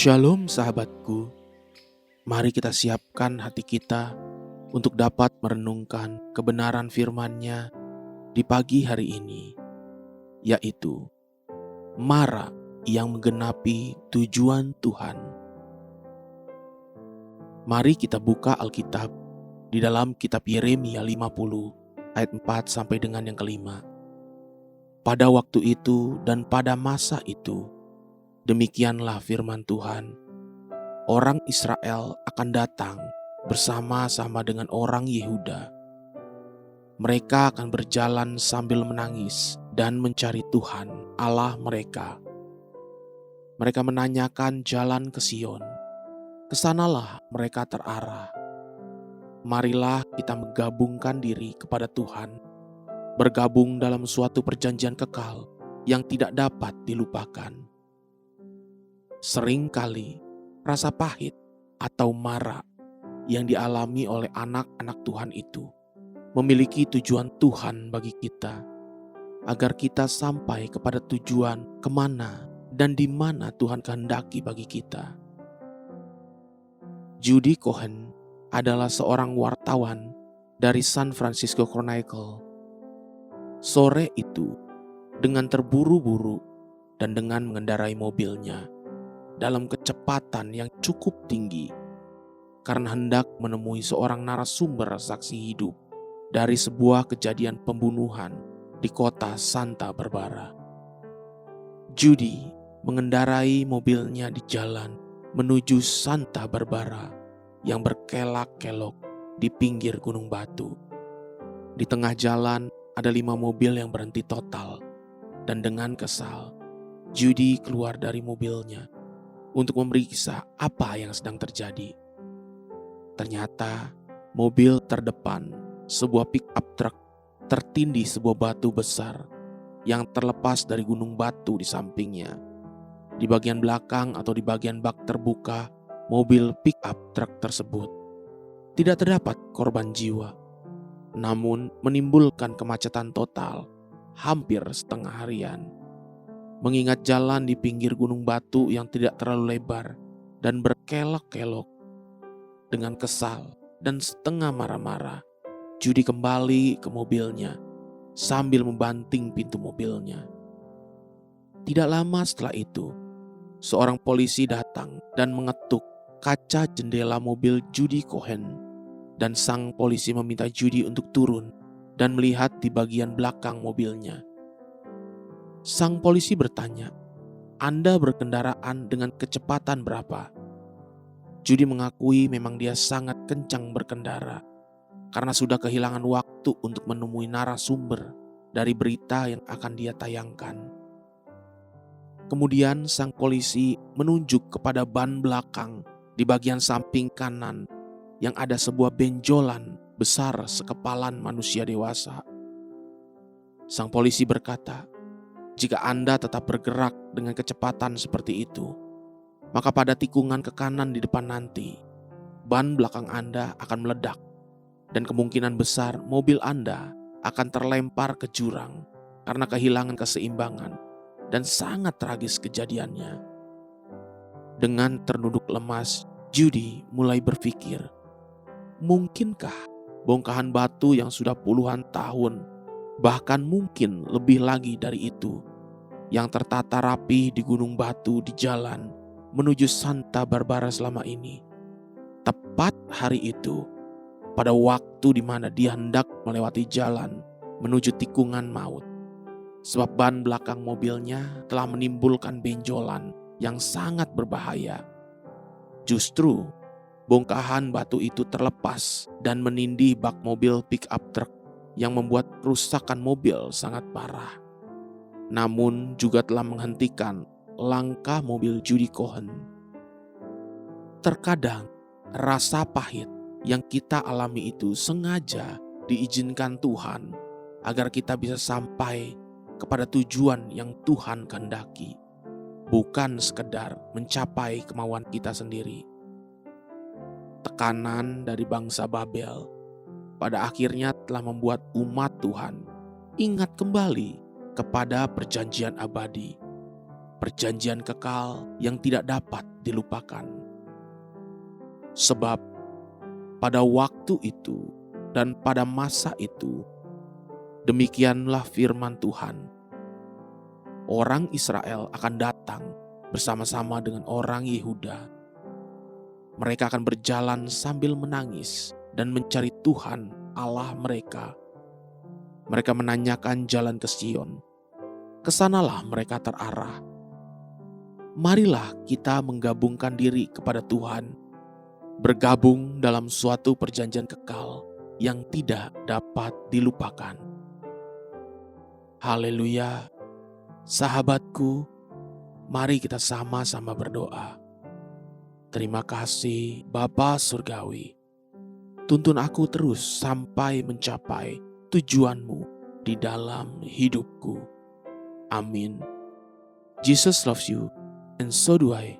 Shalom sahabatku, mari kita siapkan hati kita untuk dapat merenungkan kebenaran firman-Nya di pagi hari ini, yaitu Mara yang menggenapi tujuan Tuhan. Mari kita buka Alkitab di dalam kitab Yeremia 50 ayat 4 sampai dengan yang kelima. Pada waktu itu dan pada masa itu, demikianlah firman Tuhan, orang Israel akan datang bersama-sama dengan orang Yehuda. Mereka akan berjalan sambil menangis dan mencari Tuhan Allah mereka. Mereka menanyakan jalan ke Sion. Kesanalah mereka terarah. Marilah kita menggabungkan diri kepada Tuhan, bergabung dalam suatu perjanjian kekal yang tidak dapat dilupakan. Seringkali rasa pahit atau marah yang dialami oleh anak-anak Tuhan itu memiliki tujuan Tuhan bagi kita, agar kita sampai kepada tujuan kemana dan di mana Tuhan kehendaki bagi kita. Judy Cohen adalah seorang wartawan dari San Francisco Chronicle. Sore itu, dengan terburu-buru dan dengan mengendarai mobilnya dalam kecepatan yang cukup tinggi, karena hendak menemui seorang narasumber saksi hidup dari sebuah kejadian pembunuhan di kota Santa Barbara. Judy mengendarai mobilnya di jalan menuju Santa Barbara yang berkelak-kelok di pinggir gunung batu. Di tengah jalan ada 5 mobil yang berhenti total, dan dengan kesal, Judy keluar dari mobilnya untuk memeriksa apa yang sedang terjadi. Ternyata mobil terdepan, sebuah pick-up truk, tertindih sebuah batu besar yang terlepas dari gunung batu di sampingnya. Di bagian belakang atau di bagian bak terbuka mobil pick-up truk tersebut tidak terdapat korban jiwa, namun menimbulkan kemacetan total hampir setengah harian. Mengingat jalan di pinggir gunung batu yang tidak terlalu lebar dan berkelok-kelok, dengan kesal dan setengah marah-marah, Judy kembali ke mobilnya sambil membanting pintu mobilnya. Tidak lama setelah itu, seorang polisi datang dan mengetuk kaca jendela mobil Judy Cohen, dan sang polisi meminta Judy untuk turun dan melihat di bagian belakang mobilnya. Sang polisi bertanya, "Anda berkendaraan dengan kecepatan berapa?" Judy mengakui memang dia sangat kencang berkendara karena sudah kehilangan waktu untuk menemui narasumber dari berita yang akan dia tayangkan. Kemudian sang polisi menunjuk kepada ban belakang di bagian samping kanan yang ada sebuah benjolan besar sekepalan manusia dewasa. Sang polisi berkata, "Jika Anda tetap bergerak dengan kecepatan seperti itu, maka pada tikungan ke kanan di depan nanti, ban belakang Anda akan meledak dan kemungkinan besar mobil Anda akan terlempar ke jurang karena kehilangan keseimbangan, dan sangat tragis kejadiannya." Dengan ternunduk lemas, Judy mulai berpikir, mungkinkah bongkahan batu yang sudah puluhan tahun, bahkan mungkin lebih lagi dari itu, yang tertata rapi di gunung batu di jalan menuju Santa Barbara selama ini, tepat hari itu, pada waktu di mana dia hendak melewati jalan menuju tikungan maut, sebab ban belakang mobilnya telah menimbulkan benjolan yang sangat berbahaya. Justru bongkahan batu itu terlepas dan menindih bak mobil pick-up truk yang membuat kerusakan mobil sangat parah, namun juga telah menghentikan langkah mobil Judy Cohen. Terkadang rasa pahit yang kita alami itu sengaja diizinkan Tuhan agar kita bisa sampai kepada tujuan yang Tuhan kehendaki, bukan sekedar mencapai kemauan kita sendiri. Tekanan dari bangsa Babel pada akhirnya telah membuat umat Tuhan ingat kembali kepada perjanjian abadi, perjanjian kekal yang tidak dapat dilupakan. Sebab pada waktu itu dan pada masa itu, demikianlah firman Tuhan. Orang Israel akan datang bersama-sama dengan orang Yehuda. Mereka akan berjalan sambil menangis dan mencari Tuhan Allah mereka. Mereka menanyakan jalan ke Sion. Kesanalah mereka terarah. Marilah kita menggabungkan diri kepada Tuhan, bergabung dalam suatu perjanjian kekal yang tidak dapat dilupakan. Haleluya. Sahabatku, mari kita sama-sama berdoa. Terima kasih Bapa Surgawi. Tuntun aku terus sampai mencapai tujuanmu di dalam hidupku. Amin. Jesus loves you, and so do I.